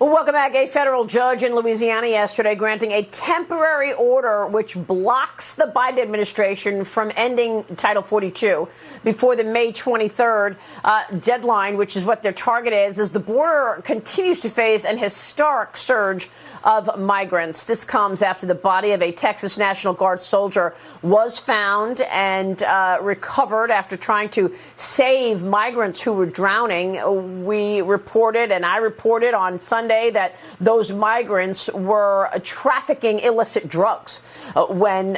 Well, welcome back. A federal judge in Louisiana yesterday granting a temporary order which blocks the Biden administration from ending Title 42 before the May 23rd deadline, which is what their target is, as the border continues to face an historic surge of migrants. This comes after the body of a Texas National Guard soldier was found and recovered after trying to save migrants who were drowning. We reported, and I reported on Sunday, that those migrants were trafficking illicit drugs when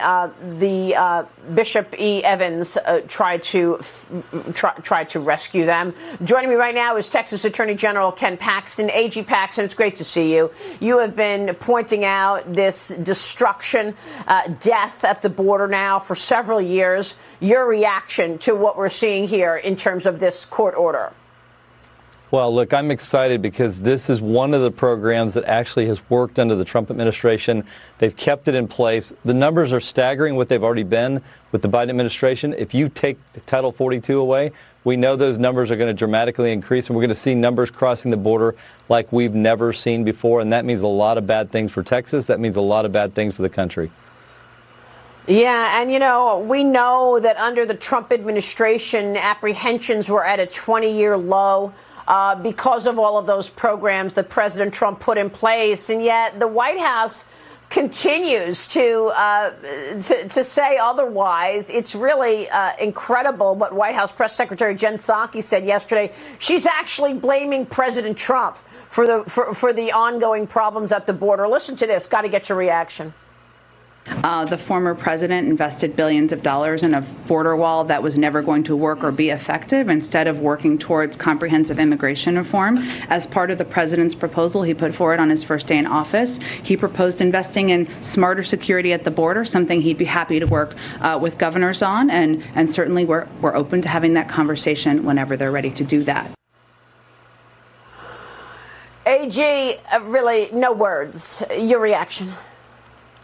the Bishop E. Evans tried to rescue them. Joining me right now is Texas Attorney General Ken Paxton. AG Paxton, it's great to see you. You have been pointing out this destruction, death at the border now for several years. Your reaction to what we're seeing here in terms of this court order? Well, look, I'm excited because this is one of the programs that actually has worked under the Trump administration. They've kept it in place. The numbers are staggering what they've already been with the Biden administration. If you take Title 42 away, we know those numbers are going to dramatically increase, and we're going to see numbers crossing the border like we've never seen before. And that means a lot of bad things for Texas. That means a lot of bad things for the country. Yeah, and, you know, we know that under the Trump administration, apprehensions were at a 20-year low. Because of all of those programs that President Trump put in place. And yet the White House continues to say otherwise. It's really incredible what White House Press Secretary Jen Psaki said yesterday. She's actually blaming President Trump for the ongoing problems at the border. Listen to this. Got to get your reaction. The former president invested billions of dollars in a border wall that was never going to work or be effective, instead of working towards comprehensive immigration reform. As part of the president's proposal he put forward on his first day in office, he proposed investing in smarter security at the border, something he'd be happy to work with governors on. And certainly we're open to having that conversation whenever they're ready to do that. AG, really no words. Your reaction?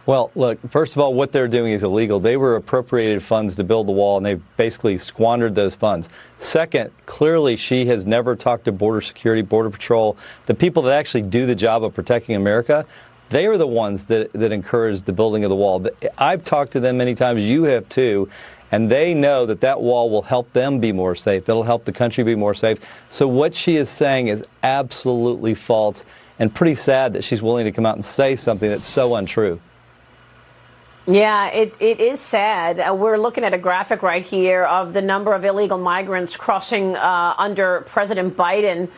Well, look, first of all, what they're doing is illegal. They were appropriated funds to build the wall, and they've basically squandered those funds. Second, clearly she has never talked to Border Security, Border Patrol, the people that actually do the job of protecting America. They are the ones that encouraged the building of the wall. I've talked to them many times. You have too. And they know that that wall will help them be more safe. That'll help the country be more safe. So what she is saying is absolutely false, and pretty sad that she's willing to come out and say something that's so untrue. Yeah, it is sad. We're looking at a graphic right here of the number of illegal migrants crossing under President Biden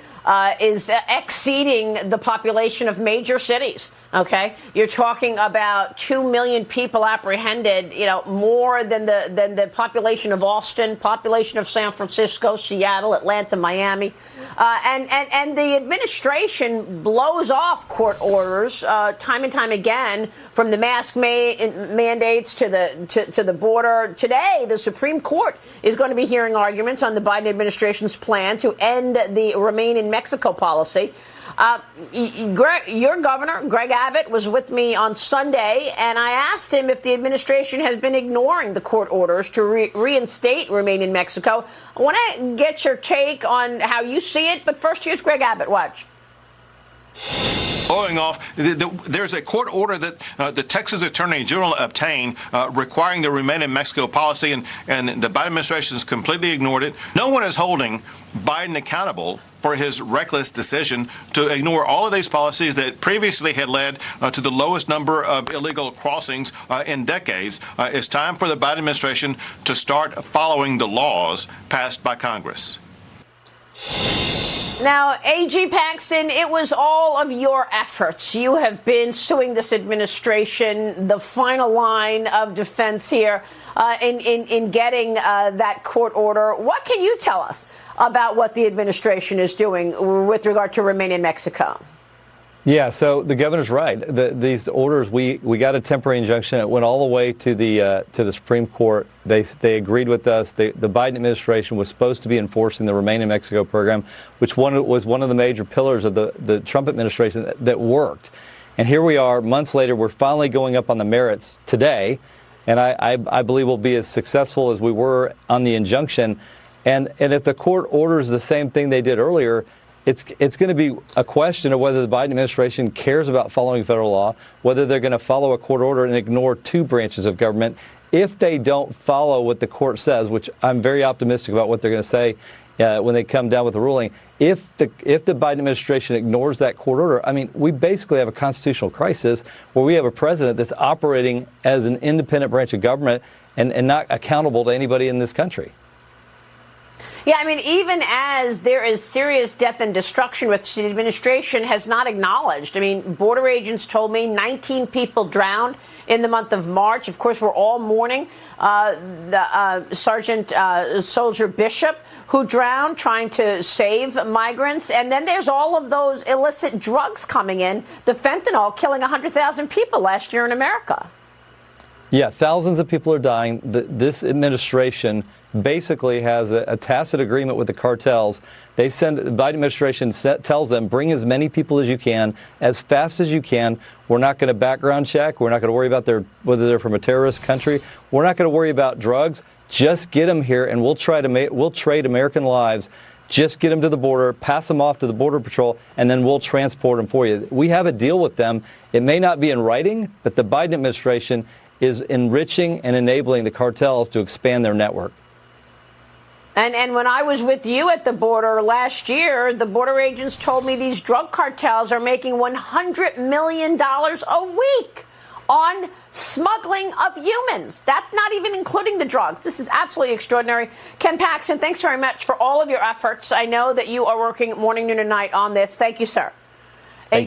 is exceeding the population of major cities. OK, you're talking about 2 million people apprehended, you know, more than the population of Austin, population of San Francisco, Seattle, Atlanta, Miami. And the administration blows off court orders time and time again, from the mask mandates to the border. Today, the Supreme Court is going to be hearing arguments on the Biden administration's plan to end the Remain in Mexico policy. Your governor, Greg Abbott, was with me on Sunday, and I asked him if the administration has been ignoring the court orders to reinstate Remain in Mexico. I want to get your take on how you see it, but first here's Greg Abbott. Watch. Blowing off, there's a court order that the Texas Attorney General obtained requiring the Remain in Mexico policy, and the Biden administration has completely ignored it. No one is holding Biden accountable for his reckless decision to ignore all of these policies that previously had led to the lowest number of illegal crossings in decades. It's time for the Biden administration to start following the laws passed by Congress. Now, AG Paxton, it was all of your efforts. You have been suing this administration, the final line of defense here in getting that court order. What can you tell us about what the administration is doing with regard to Remain in Mexico? Yeah, so the governor's right. These orders, we got a temporary injunction. It went all the way to the Supreme Court. They agreed with us. The Biden administration was supposed to be enforcing the Remain in Mexico program, which was one of the major pillars of the Trump administration that worked. And here we are, months later, we're finally going up on the merits today. And I believe we'll be as successful as we were on the injunction. And if the court orders the same thing they did earlier, It's going to be a question of whether the Biden administration cares about following federal law, whether they're going to follow a court order and ignore two branches of government. If they don't follow what the court says, which I'm very optimistic about what they're going to say when they come down with the ruling, if the Biden administration ignores that court order, I mean, we basically have a constitutional crisis where we have a president that's operating as an independent branch of government and not accountable to anybody in this country. Yeah, I mean, even as there is serious death and destruction, which the administration has not acknowledged. I mean, border agents told me 19 people drowned in the month of March. Of course, we're all mourning the Sergeant Soldier Bishop, who drowned trying to save migrants. And then there's all of those illicit drugs coming in, the fentanyl killing 100,000 people last year in America. Yeah, thousands of people are dying. This administration basically has a tacit agreement with the cartels. The Biden administration tells them, bring as many people as you can, as fast as you can. We're not going to background check. We're not going to worry about whether they're from a terrorist country. We're not going to worry about drugs. Just get them here, and we'll trade American lives. Just get them to the border, pass them off to the Border Patrol, and then we'll transport them for you. We have a deal with them. It may not be in writing, but the Biden administration is enriching and enabling the cartels to expand their network. And when I was with you at the border last year, the border agents told me these drug cartels are making $100 million a week on smuggling of humans. That's not even including the drugs. This is absolutely extraordinary. Ken Paxton, thanks very much for all of your efforts. I know that you are working morning, noon, and night on this. Thank you, sir.